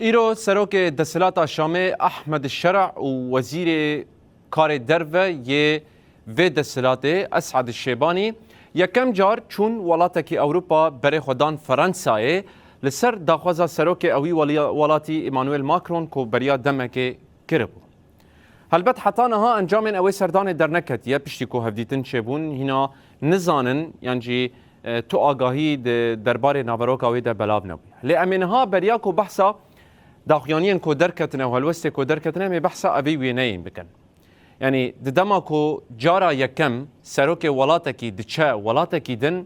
ایرو سروک دسلات شامه احمد الشرع و وزیر کار درو یه و دسلات اسعد الشیبانی یکم جار چون ولاتی اوروپا بر خودان فرانسای لسر داخوازا سروک اوی ولاتی ایمانوئل ماکرون کو بریا دمک کربو. هلبت حتی نها انجام اوی سردان در نکت یا پشتی کو هفدیتن شبون هینا نزانن یعنی تو آگاهی درباره ناوروک اوی در بلاب نبوی. لامنها بریا کو بحثا داخیانیان کو درکتنه و هلوست کو درکتنه می بحثا اوی وینین بکن. یعنی دما کو جارا یکم سروک ولاتی دچه ولاتی دن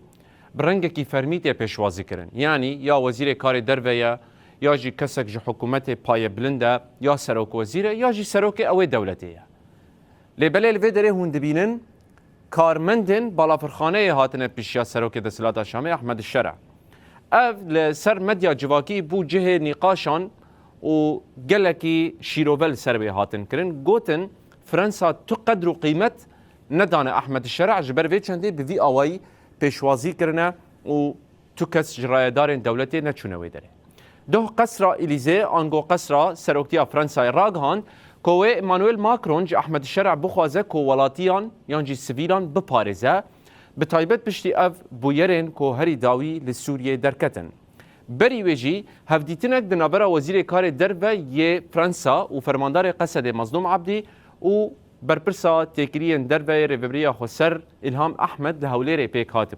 برنگ کی فرمیت پیشوازی کردن. یعنی یا وزیر کار درویه یا جی کسک جی حکومت پای بلنده یا سروک وزیره یا جی سروک اوی دولتیه. لبلل و دره هون دبینن کارمندن بالا فرخانه هاتن پیشیا سروک دسلات شامی احمد الشرع. اف لسر مدیا جواکی بو جه نقاشان و گلکی شیروول سر به هاتن کرن گوتن فرانسا تقدر قیمت ندانه احمد الشرع جبر وی چنده به وی آوایی پیشوازی کرنه و تو کس جرایدار دولتی نچونه وی داره. دو قصر الیزه آنگو قصر سروکتی فرانسای راگهان کوه ایمانوئل ماکرون جی احمد الشرع بخوازه کو ولاتیان یان جی سویلان بپارزه به تایبت پشتی اف بویرین کو هری داوی لسوریه درکتن. بری ویجی هفدیتنک دنابرا وزیر کار درو یه فرانسا و فرماندار قصد مظلوم عبدی و برپرسا تکرین دروی ریوبریا خسر الهام احمد لهولیر پیک هاتب.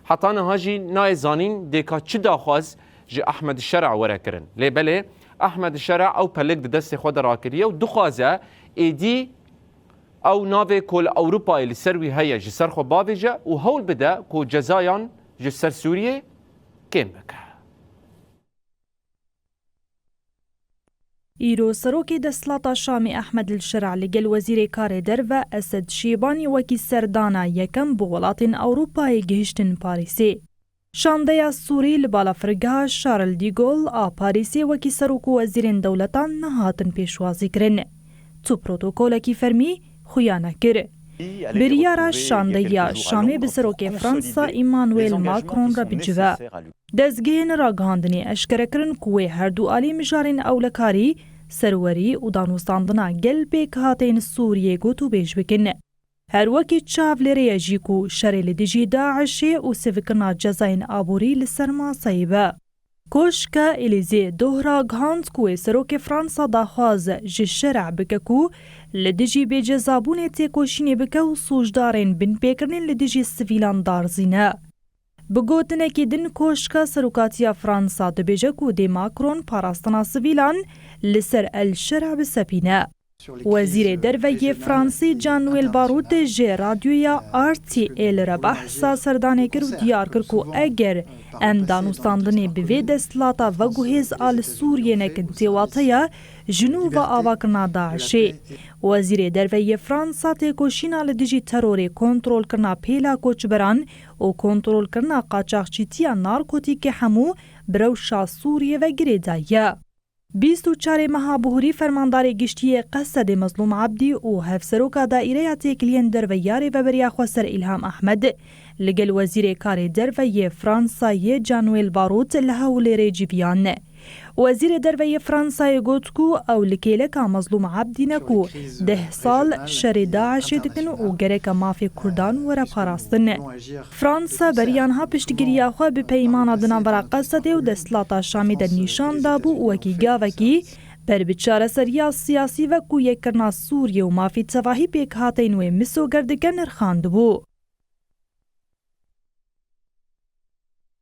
حتی نهاجی نایزانین دیکا چه داخواز جی احمد الشرع ورا کرن. لیبله احمد الشرع او پلک دست خود را کریه و دخوازه ایدی او ناوی کل اوروپای لسروی هیا جی سر خو باویجه و هول بده کو جزایان جی سر سوریه کم بکه. ایرو سروکی دسلاتا شامی احمد الشرع لگل وزیر کار درو اسد شیبانی وکی سردانا یکم بولاتین اوروپای گهشتن پاریسی. شانده سوری لبالا فرگاه شارل دیگول آ پاریسی وکی سروکو وزیرین دولتان نهاتن پیشوازی کرن. تو پروتوکول کی فرمی خویانه کره. بریارا شانده یا شامی بسروک فرانسا ایمانوئل ماکرون را بجوه. دزگین را گاندنی اشکره کرن کوه هر دو آلی مجارین اولکاری سروری و دانوستاندنا گل بیک هاتین سوریه گوتو بیش بکن. هر وکی چاو لره جیکو شریل دیجی داعشه و سفکرنا جزاین آبوری لسرما سایبه. کوشکا الیزی دوهرا گهاند کوه سروک فرانسا داخواز جی شرع بککو لدیجی بی جزابون تیکوشینی بکو سوجدارین بین پیکرنین لدیجی سویلان دارزینه. بگوتنه که دن کوشکا سروکاتیا فرانسا دبیجه کو دی ماکرون پاراستنا سویلان لسر الشرع بسپینه. وزیر دروی فرانسی جانویل باروت جه رادیویا RTL را بحثا سردانه کر و دیار کر کو اگر ام دانوستاندنی بوی دستلاتا و گوهز آل سوریه نکن تیواتیا جنوب آواکرنا داعشه. وزیر دروی فرانسا تیکوشینا لدیجی تروری کنترول کرنا پیلا کوچبران و کنترول کرنا قاچاقچیتیا نارکوتیک همو بروشا سوریه و گریدایه. 24 ماه بهوری فرماندار گشتی قصد مظلوم عبدی و هفسروکا دائره تکلین درویاری و بریا خسر الهام احمد لگل وزیر کار دروی فرانسای جانویل باروت لهولیر جیویان. وزیر دروی فرانسای گوتکو او لکیلکا مظلوم عبدی نکو 10 سال شر داعش دکن و گرک مافی کردان ورا پاراستن. فرانسا بریانها پشتگیری آخوا به پیمان دنابرا قصد و دستلاتا شامی در نیشان دابو وکی گاوکی بر بچاره سریا سیاسی و کویه کرنا سوریه و مافی تواهی پیک هاتین و مسو گردگن ارخاند بو.